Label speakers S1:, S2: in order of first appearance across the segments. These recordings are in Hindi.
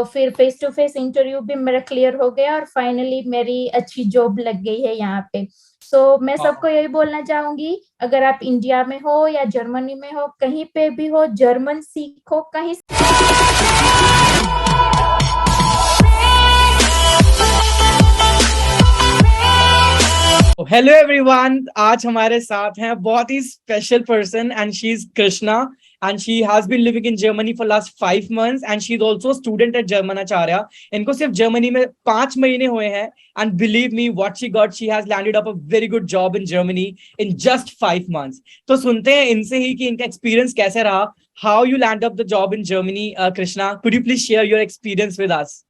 S1: तो फिर फेस टू फेस इंटरव्यू भी मेरा क्लियर हो गया और फाइनली मेरी अच्छी जॉब लग गई है यहाँ पे। मैं सबको यही बोलना चाहूंगी, अगर आप इंडिया में हो या जर्मनी में हो, कहीं पे भी हो, जर्मन सीखो कहीं।
S2: हेलो एवरीवन, आज हमारे साथ हैं बहुत ही special person and she is Krishna and she has been living in Germany for last 5 months and she is also student at Germanacharya. इनको सिर्फ जर्मनी में 5 महीने हुए हैं and believe me what she got, she has landed up a very good job in Germany in just 5 months। तो सुनते हैं इनसे ही कि इनका एक्सपीरियंस कैसे रहा। How you land up the job in Germany? Krishna, could you please share your experience with us?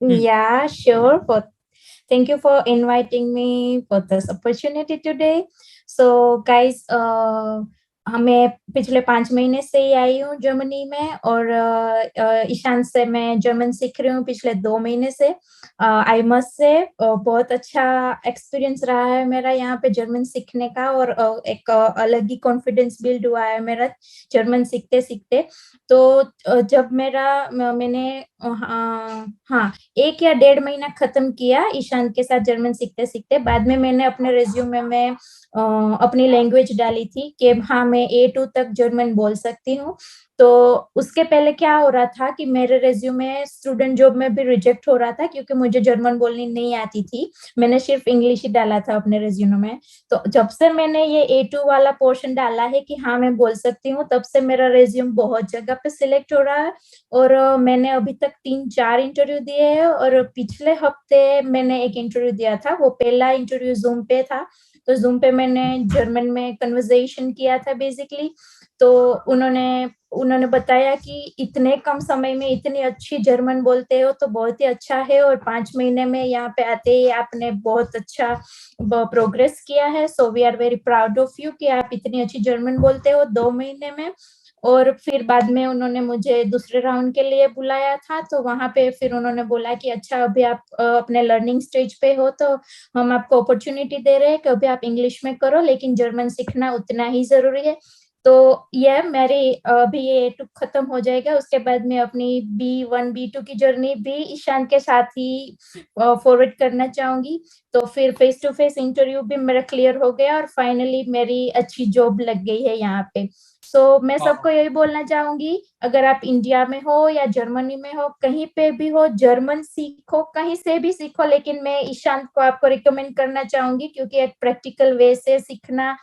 S1: Yeah, sure. Thank you for inviting me for this opportunity today. So, guys, हमें पिछले 5 महीने से ही आई हूँ जर्मनी में और ईशान से मैं जर्मन सीख रही हूँ पिछले 2 महीने से। आई मस्ट से बहुत अच्छा एक्सपीरियंस रहा है मेरा यहाँ पे जर्मन सीखने का और एक अलग ही कॉन्फिडेंस बिल्ड हुआ है मेरा जर्मन सीखते सीखते। तो जब मैंने हाँ 1 या 1.5 महीना खत्म किया ईशान के साथ जर्मन सीखते सीखते, बाद में मैंने अपने रिज्यूमे में अपनी लैंग्वेज डाली थी कि हाँ मैं A2 तक जर्मन बोल सकती हूँ। तो उसके पहले क्या हो रहा था कि मेरे रिज्यूमे स्टूडेंट जॉब में भी रिजेक्ट हो रहा था क्योंकि मुझे जर्मन बोलनी नहीं आती थी, मैंने सिर्फ इंग्लिश ही डाला था अपने रिज्यूमे में। तो जब से मैंने ये A2 वाला पोर्शन डाला है कि हाँ मैं बोल सकती हूँ, तब से मेरा रिज्यूम बहुत जगह पे सिलेक्ट हो रहा है और मैंने अभी तक 3-4 इंटरव्यू दिए हैं और पिछले हफ्ते मैंने एक इंटरव्यू दिया था, वो पहला इंटरव्यू जूम पे था। तो जूम पे मैंने जर्मन में कन्वर्सेशन किया था बेसिकली। तो उन्होंने बताया कि इतने कम समय में इतनी अच्छी जर्मन बोलते हो तो बहुत ही अच्छा है और 5 महीने में यहाँ पे आते ही आपने बहुत अच्छा प्रोग्रेस किया है। So we are very proud of you कि आप इतनी अच्छी जर्मन बोलते हो 2 महीने में। और फिर बाद में उन्होंने मुझे दूसरे राउंड के लिए बुलाया था, तो वहां पे फिर उन्होंने बोला कि अच्छा अभी आप अपने लर्निंग स्टेज पे हो तो हम आपको अपॉर्चुनिटी दे रहे हैं कि अभी आप इंग्लिश में करो लेकिन जर्मन सीखना उतना ही जरूरी है। तो यह मेरी अभी ये A2 खत्म हो जाएगा, उसके बाद मैं अपनी B1 B2 की जर्नी भी ईशान के साथ ही फॉरवर्ड करना चाहूंगी। तो फिर फेस टू फेस इंटरव्यू भी मेरा क्लियर हो गया और फाइनली मेरी अच्छी जॉब लग गई है यहाँ पे। मैं सबको यही बोलना चाहूंगी, अगर आप इंडिया में हो या जर्मनी में हो, कहीं पे भी हो, जर्मन सीखो, कहीं से भी सीखो, लेकिन मैं ईशांत को आपको रिकमेंड करना चाहूंगी क्योंकि एक प्रैक्टिकल वे से सीखना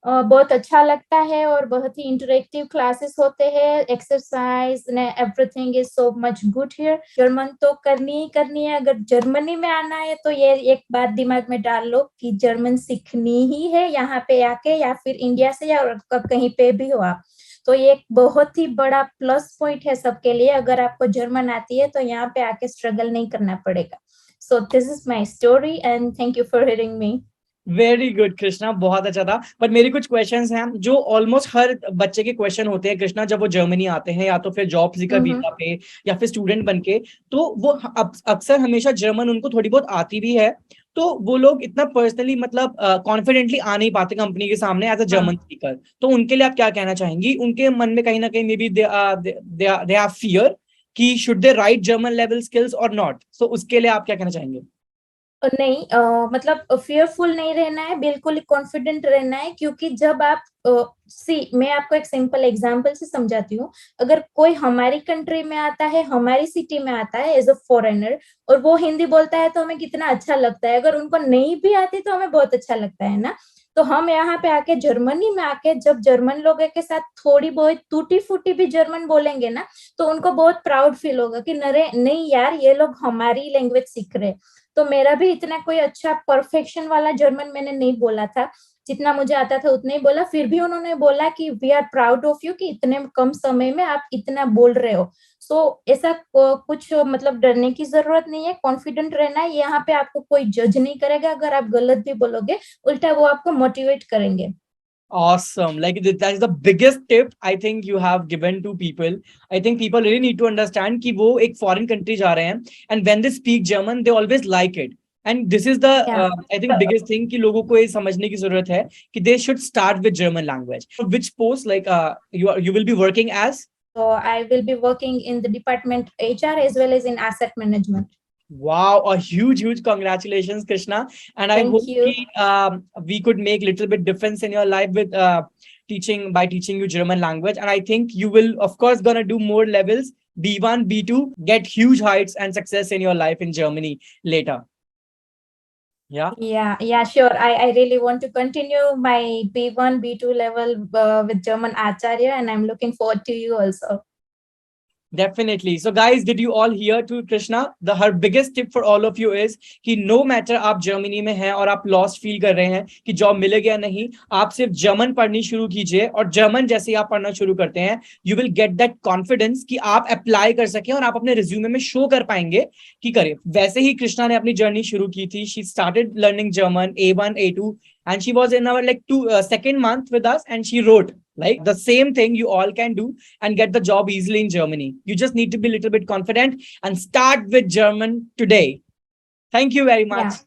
S1: बहुत अच्छा लगता है और बहुत ही इंटरेक्टिव क्लासेस होते हैं, एक्सरसाइज ने everything is so much good here. German तो करनी है, अगर जर्मनी में आना है तो ये एक बात दिमाग में डाल लो कि जर्मन सीखनी ही है यहाँ पे आके, या फिर इंडिया से या कहीं पे भी हो आप। तो ये एक बहुत ही बड़ा प्लस पॉइंट है सबके लिए, अगर आपको जर्मन आती है तो यहाँ पे आके स्ट्रगल नहीं करना पड़ेगा। So this is my story and thank you for hearing me.
S2: Very good Krishna, बहुत अच्छा था। बट मेरे कुछ क्वेश्चंस हैं जो ऑलमोस्ट हर बच्चे के क्वेश्चन होते हैं कृष्णा, जब वो जर्मनी आते हैं या तो फिर जॉब सीकर वीजा पे या फिर स्टूडेंट बन के, तो वो अक्सर हमेशा जर्मन उनको थोड़ी बहुत आती भी है, तो वो लोग इतना पर्सनली मतलब कॉन्फिडेंटली आ नहीं पाते कंपनी के सामने एज अ जर्मन स्पीकर। तो उनके लिए आप क्या कहना चाहेंगी? उनके मन में कहीं ना कहीं may be they have fear कि should they write German level skills or not, so उसके लिए आप क्या कहना चाहेंगे?
S1: नहीं, मतलब फियरफुल नहीं रहना है, बिल्कुल ही कॉन्फिडेंट रहना है, क्योंकि जब आप मैं आपको एक सिंपल एग्जांपल से समझाती हूँ। अगर कोई हमारी कंट्री में आता है, हमारी सिटी में आता है एज अ फॉरेनर और वो हिंदी बोलता है तो हमें कितना अच्छा लगता है, अगर उनको नहीं भी आती तो हमें बहुत अच्छा लगता है ना। तो हम यहाँ पे आके जर्मनी में आके जब जर्मन लोगों के साथ थोड़ी बहुत टूटी फूटी भी जर्मन बोलेंगे ना, तो उनको बहुत प्राउड फील होगा कि नरे नहीं यार ये लोग हमारी लैंग्वेज सीख रहे। तो मेरा भी इतना कोई अच्छा परफेक्शन वाला जर्मन मैंने नहीं बोला था, जितना मुझे आता था उतना ही बोला, फिर भी उन्होंने बोला कि we are proud of you कि इतने कम समय में आप इतना बोल रहे हो। ऐसा कुछ मतलब डरने की जरूरत नहीं है, कॉन्फिडेंट रहना है। यहाँ पे आपको कोई जज नहीं करेगा, अगर आप गलत भी बोलोगे उल्टा वो आपको मोटिवेट करेंगे।
S2: Awesome. Like that is the biggest tip I think you have given to people. I think people really need to understand कि वो एक foreign country जा रहे हैं and when they speak German they always like it. And this is the I think biggest thing कि लोगों को ये समझने की जरूरत है कि they should start with German language. Which post like you will be working as?
S1: I will be working in the department HR as well as in asset management.
S2: Wow, a huge congratulations, Krishna. And I
S1: Thank
S2: hope
S1: you.
S2: we could make little bit difference in your life with teaching you German language. And I think you will, of course, gonna do more levels, B1, B2, get huge heights and success in your life in Germany later. Yeah.
S1: Yeah, sure. I really want to continue my B1, B2 level with German Acharya, and I'm looking forward to you also.
S2: Definitely. So guys, did you all hear to Krishna? Her biggest tip for all of you is कि no matter आप जर्मनी में हैं और आप लॉस्ट फील कर रहे हैं कि जॉब मिलेगा या नहीं, आप सिर्फ जर्मन पढ़नी शुरू कीजिए और जर्मन जैसे ही आप पढ़ना शुरू करते हैं, you will get that confidence कि आप अप्लाई कर सकें और आप अपने रिज्यूमे में शो कर पाएंगे कि करें. वैसे ही कृष्णा ने अपनी जर्नी शुरू की थी. She started learning German A1, A2 and she was in our like second month with us and she wrote like the same thing you all can do and get the job easily in Germany. You just need to be a little bit confident and start with German today. Thank you very much.
S1: Yeah.